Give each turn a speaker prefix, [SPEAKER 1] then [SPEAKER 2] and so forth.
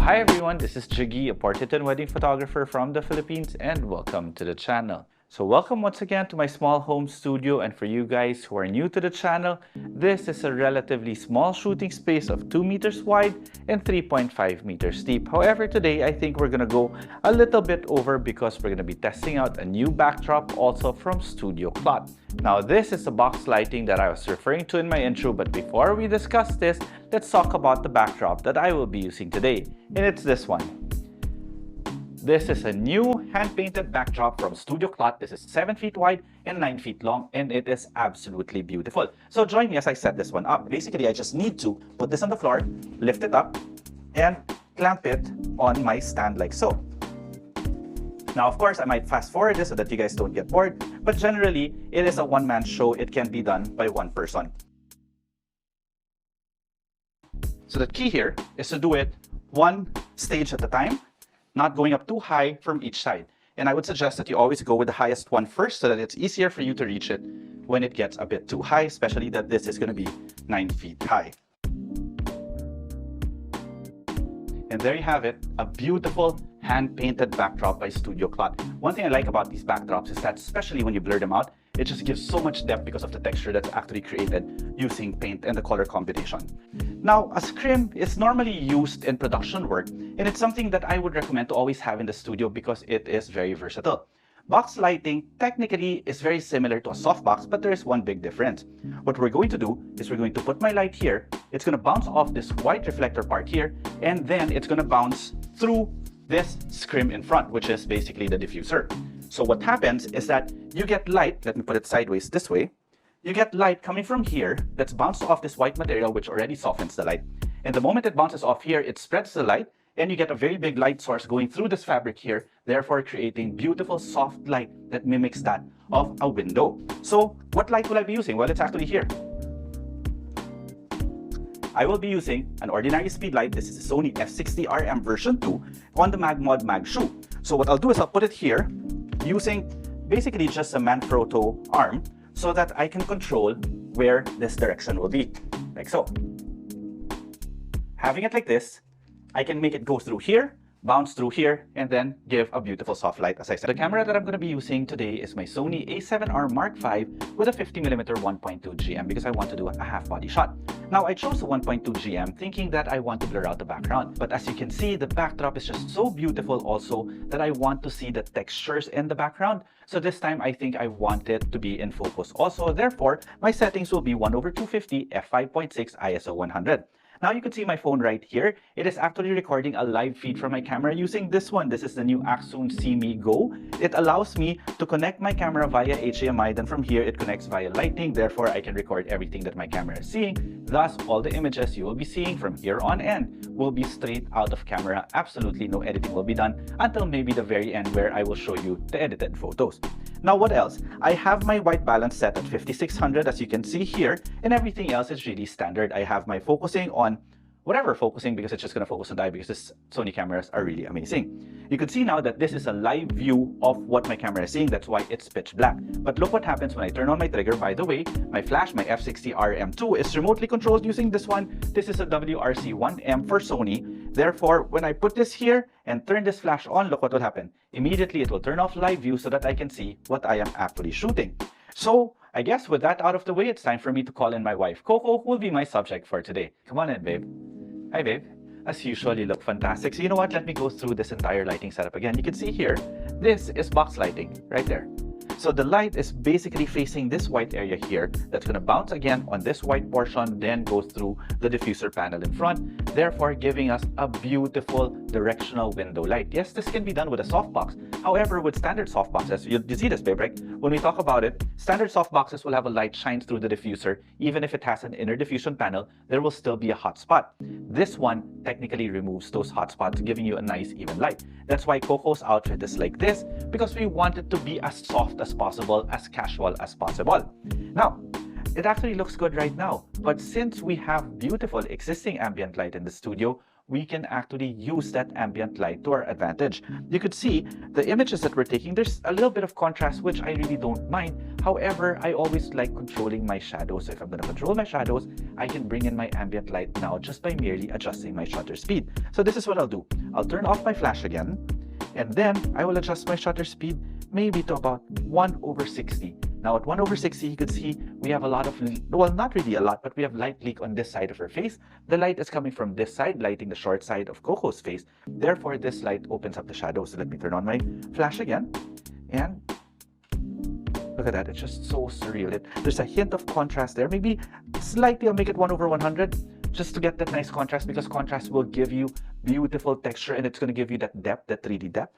[SPEAKER 1] Hi everyone, this is Jiggy, a portrait and wedding photographer from the Philippines, and welcome to the channel. So welcome once again to my small home studio, and for you guys who are new to the channel, this is a relatively small shooting space of 2 meters wide and 3.5 meters deep. However, today I think we're gonna go a little bit over because we're gonna be testing out a new backdrop also from Studio Clot. Now this is the box lighting that I was referring to in my intro, but before we discuss this, let's talk about the backdrop that I will be using today, and it's this one. This is a new hand-painted backdrop from Studio Clot. This is 7 feet wide and 9 feet long, and it is absolutely beautiful. So join me as I set this one up. Basically, I just need to put this on the floor, lift it up, and clamp it on my stand like so. Now, of course, I might fast forward this so that you guys don't get bored, but generally, it is a one-man show. It can be done by one person. So the key here is to do it one stage at a time, not going up too high from each side. And I would suggest that you always go with the highest one first so that it's easier for you to reach it when it gets a bit too high, especially that this is going to be 9 feet high. And there you have it, a beautiful hand-painted backdrop by Studio Clot. One thing I like about these backdrops is that, especially when you blur them out, it just gives so much depth because of the texture that's actually created using paint and the color combination. Now, a scrim is normally used in production work, and it's something that I would recommend to always have in the studio because it is very versatile. Box lighting technically is very similar to a softbox, but there is one big difference. What we're going to do is we're going to put my light here, it's going to bounce off this white reflector part here, and then it's going to bounce through this scrim in front, which is basically the diffuser. So what happens is that you get light, let me put it sideways this way, you get light coming from here that's bounced off this white material which already softens the light. And the moment it bounces off here, it spreads the light, and you get a very big light source going through this fabric here, therefore creating beautiful soft light that mimics that of a window. So what light will I be using? Well, it's actually here. I will be using an ordinary speed light. This is a Sony f60RM version 2 on the Magmod Mag Shoe. So what I'll do is I'll put it here using basically just a Manfrotto arm so that I can control where this direction will be, like so. Having it like this, I can make it go through here, bounce through here, and then give a beautiful soft light, as I said. The camera that I'm going to be using today is my Sony a7R Mark V with a 50mm 1.2 GM because I want to do a half-body shot. Now, I chose the 1.2 GM thinking that I want to blur out the background, but as you can see, the backdrop is just so beautiful also that I want to see the textures in the background. So this time, I think I want it to be in focus also. Therefore, my settings will be 1/250 f5.6 ISO 100. Now you can see my phone right here. It is actually recording a live feed from my camera using this one. This is the new Axoon See-Me Go. It allows me to connect my camera via HDMI. Then from here, it connects via Lightning. Therefore, I can record everything that my camera is seeing. Thus, all the images you will be seeing from here on end will be straight out of camera. Absolutely no editing will be done until maybe the very end where I will show you the edited photos. Now, what else? I have my white balance set at 5600 as you can see here, and everything else is really standard. I have my focusing on whatever focusing because it's just going to focus on the eye because this Sony cameras are really amazing. You can see now that this is a live view of what my camera is seeing. That's why it's pitch black. But look what happens when I turn on my trigger. By the way, my flash, my f60RM2 is remotely controlled using this one. This is a WRC1M for Sony. Therefore, when I put this here and turn this flash on, look what will happen. Immediately, it will turn off live view so that I can see what I am actually shooting. So, I guess with that out of the way, it's time for me to call in my wife, Coco, who will be my subject for today. Come on in, babe. Hi, babe. As usual, you look fantastic. So you know what? Let me go through this entire lighting setup again. You can see here, this is box lighting right there. So the light is basically facing this white area here that's going to bounce again on this white portion, then go through the diffuser panel in front, therefore giving us a beautiful directional window light. Yes, this can be done with a softbox. However, with standard softboxes, you see this, babe, right? When we talk about it, standard softboxes will have a light shine through the diffuser. Even if it has an inner diffusion panel, there will still be a hot spot. This one technically removes those hot spots, giving you a nice even light. That's why Coco's outfit is like this, because we want it to be as soft as possible, as casual as possible. Now, it actually looks good right now, but since we have beautiful existing ambient light in the studio, we can actually use that ambient light to our advantage. You could see the images that we're taking, there's a little bit of contrast, which I really don't mind. However, I always like controlling my shadows. So if I'm going to control my shadows, I can bring in my ambient light now just by merely adjusting my shutter speed. So this is what I'll do. I'll turn off my flash again, and then I will adjust my shutter speed maybe to about 1/60. Now at 1/60, you could see we have a lot of, well, not really a lot, but we have light leak on this side of her face. The light is coming from this side, lighting the short side of Coco's face. Therefore, this light opens up the shadows. So let me turn on my flash again, and look at that. It's just so surreal. There's a hint of contrast there. Maybe slightly, I'll make it 1/100 just to get that nice contrast, because contrast will give you beautiful texture and it's going to give you that depth, that 3D depth.